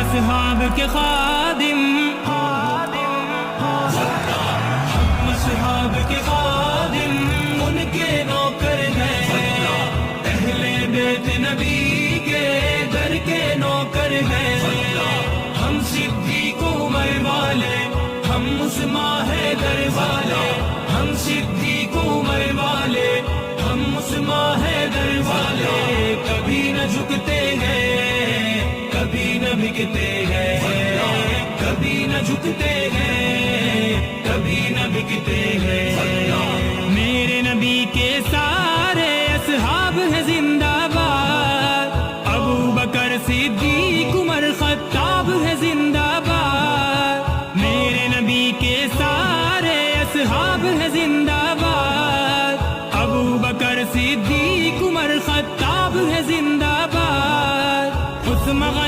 اصحاب کے خادم، ہم اصحاب کے خادم، ان کے نوکر ہیں، اہل بیت نبی کے در کے نوکر ہیں، ہم صدیق عمر والے، ہم عثمان حیدر والے، ہم صدیق عمر والے، ہم عثمان حیدر والے، کبھی نہ جھکتے ہیں، کبھی نہ بکتے ہیں، کبھی نہ جھکتے ہیں، کبھی نہ بکتے ہیں۔ میرے نبی کے سارے اصحاب ہیں زندہ باد، ابو بکر صدیق عمر خطاب ہے